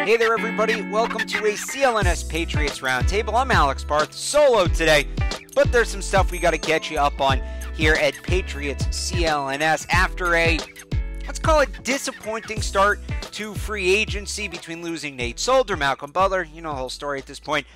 Hey there, everybody. Welcome to a CLNS Patriots Roundtable. I'm Alex Barth, solo today, but there's some stuff we got to catch you up on here at Patriots CLNS after a, let's call it, disappointing start to free agency between losing Nate Solder, Malcolm Butler. You know the whole story at this point.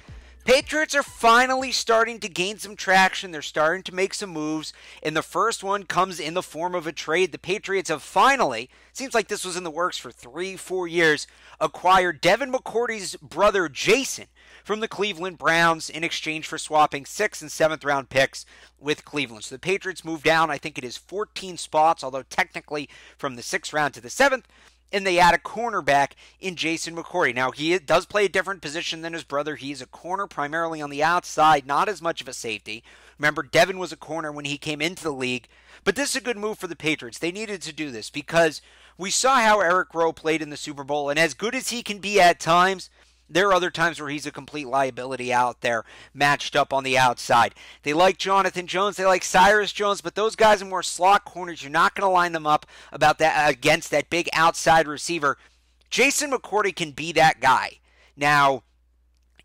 Patriots are finally starting to gain some traction. They're starting to make some moves, and the first one comes in the form of a trade. The Patriots have finally, seems like this was in the works for 3-4 years, acquired Devin McCourty's brother Jason from the Cleveland Browns in exchange for swapping 6th and 7th round picks with Cleveland. So the Patriots moved down, I think it is 14 spots, although technically from the 6th round to the 7th. And they add a cornerback in Jason McCourty. Now, he does play a different position than his brother. He's a corner primarily on the outside, not as much of a safety. Remember, Devin was a corner when he came into the league. But this is a good move for the Patriots. They needed to do this because we saw how Eric Rowe played in the Super Bowl. And as good as he can be at times, there are other times where he's a complete liability out there, matched up on the outside. They like Jonathan Jones, they like Cyrus Jones, but those guys are more slot corners. You're not going to line them up against that big outside receiver. Jason McCourty can be that guy. Now,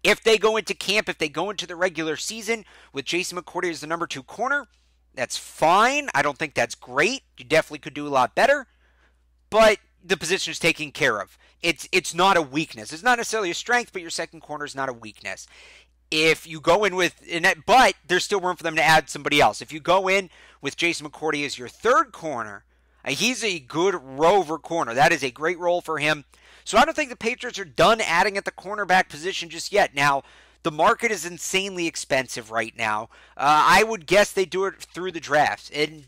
if they go into camp, if they go into the regular season with Jason McCourty as the number 2 corner, that's fine. I don't think that's great. You definitely could do a lot better, but the position is taken care of. It's not a weakness. It's not necessarily a strength, but your second corner is not a weakness. If you go in with, but there's still room for them to add somebody else. If you go in with Jason McCourty as your 3rd corner, he's a good rover corner. That is a great role for him. So I don't think the Patriots are done adding at the cornerback position just yet. Now, the market is insanely expensive right now. I would guess they do it through the drafts. And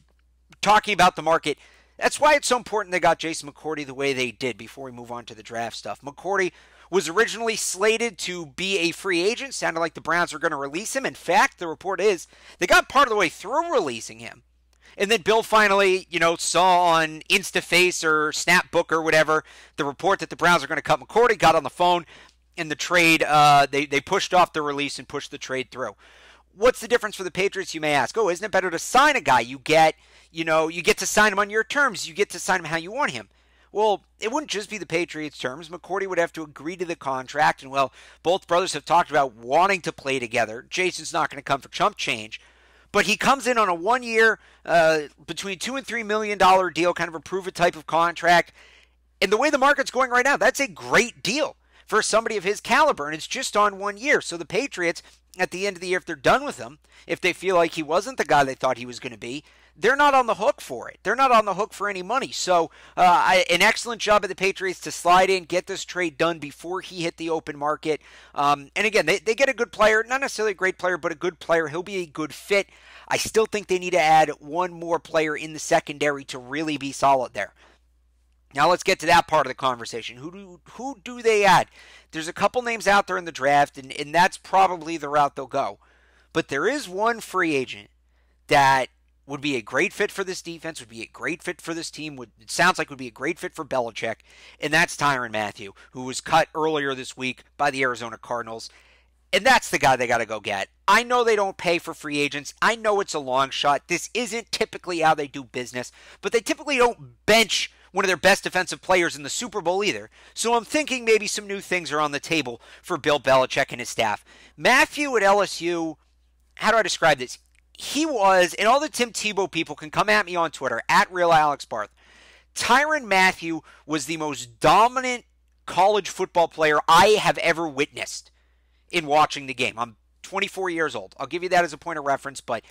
talking about the market, that's why it's so important they got Jason McCourty the way they did before we move on to the draft stuff. McCourty was originally slated to be a free agent. Sounded like the Browns were going to release him. In fact, the report is they got part of the way through releasing him. And then Bill finally, saw on InstaFace or Snapbook or whatever the report that the Browns are going to cut McCourty, got on the phone, and the trade, they pushed off the release and pushed the trade through. What's the difference for the Patriots, you may ask? Oh, isn't it better to sign a guy? You get to sign him on your terms. You get to sign him how you want him. Well, it wouldn't just be the Patriots' terms. McCourty would have to agree to the contract. And, well, both brothers have talked about wanting to play together. Jason's not going to come for chump change. But he comes in on a 1-year, between $2 and $3 million deal, kind of a prove-it type of contract. And the way the market's going right now, that's a great deal for somebody of his caliber. And it's just on 1 year. So the Patriots, at the end of the year, if they're done with him, if they feel like he wasn't the guy they thought he was going to be, they're not on the hook for it. They're not on the hook for any money. So an excellent job of the Patriots to slide in, get this trade done before he hit the open market. And again, they get a good player, not necessarily a great player, but a good player. He'll be a good fit. I still think they need to add one more player in the secondary to really be solid there. Now let's get to that part of the conversation. Who do they add? There's a couple names out there in the draft, and that's probably the route they'll go. But there is one free agent that would be a great fit for this defense, would be a great fit for this team, it sounds like would be a great fit for Belichick, and that's Tyrann Mathieu, who was cut earlier this week by the Arizona Cardinals. And that's the guy they got to go get. I know they don't pay for free agents. I know it's a long shot. This isn't typically how they do business, but they typically don't bench one of their best defensive players in the Super Bowl either. So I'm thinking maybe some new things are on the table for Bill Belichick and his staff. Mathieu at LSU, how do I describe this? He was, and all the Tim Tebow people can come at me on Twitter, at RealAlexBarth. Tyrann Mathieu was the most dominant college football player I have ever witnessed in watching the game. I'm 24 years old. I'll give you that as a point of reference, but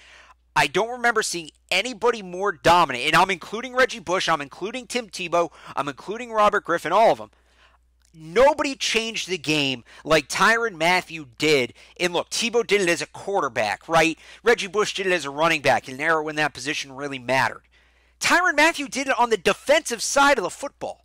I don't remember seeing anybody more dominant, and I'm including Reggie Bush, I'm including Tim Tebow, I'm including Robert Griffin, all of them. Nobody changed the game like Tyrann Mathieu did. And look, Tebow did it as a quarterback, right? Reggie Bush did it as a running back, an era when that position really mattered. Tyrann Mathieu did it on the defensive side of the football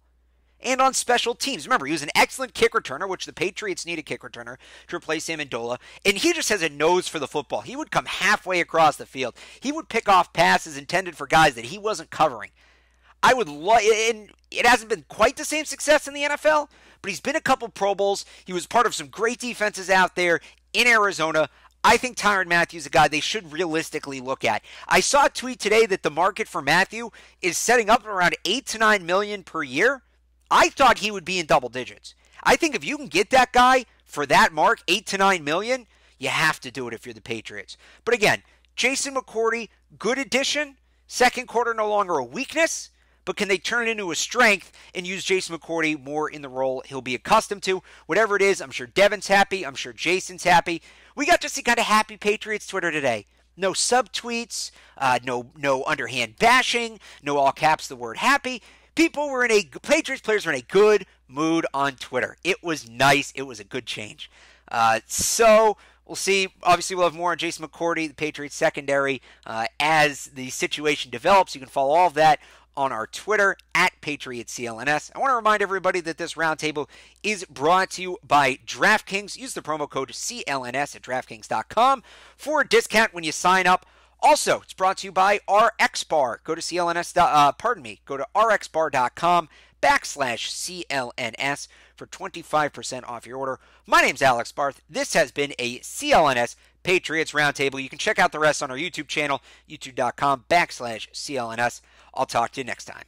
and on special teams. Remember, he was an excellent kick returner, which the Patriots need a kick returner to replace Amendola, and he just has a nose for the football. He would come halfway across the field. He would pick off passes intended for guys that he wasn't covering. I would love, and it hasn't been quite the same success in the NFL, but he's been a couple Pro Bowls. He was part of some great defenses out there in Arizona. I think Tyrann Mathieu is a guy they should realistically look at. I saw a tweet today that the market for Mathieu is setting up around $8 to $9 million per year. I thought he would be in double digits. I think if you can get that guy for that mark, $8 to $9 million, you have to do it if you're the Patriots. But again, Jason McCourty, good addition. Second quarter no longer a weakness, but can they turn it into a strength and use Jason McCourty more in the role he'll be accustomed to? Whatever it is, I'm sure Devin's happy. I'm sure Jason's happy. We got to see kind of happy Patriots Twitter today. No subtweets, no underhand bashing, no all caps the word happy. Patriots players were in a good mood on Twitter. It was nice. It was a good change. So we'll see. Obviously, we'll have more on Jason McCourty, the Patriots secondary, as the situation develops. You can follow all of that on our Twitter at PatriotsCLNS. I want to remind everybody that this roundtable is brought to you by DraftKings. Use the promo code CLNS at DraftKings.com for a discount when you sign up. Also, it's brought to you by RXBar. Go to go to RXBar.com/CLNS for 25% off your order. My name's Alex Barth. This has been a CLNS Patriots Roundtable. You can check out the rest on our YouTube channel, youtube.com/CLNS. I'll talk to you next time.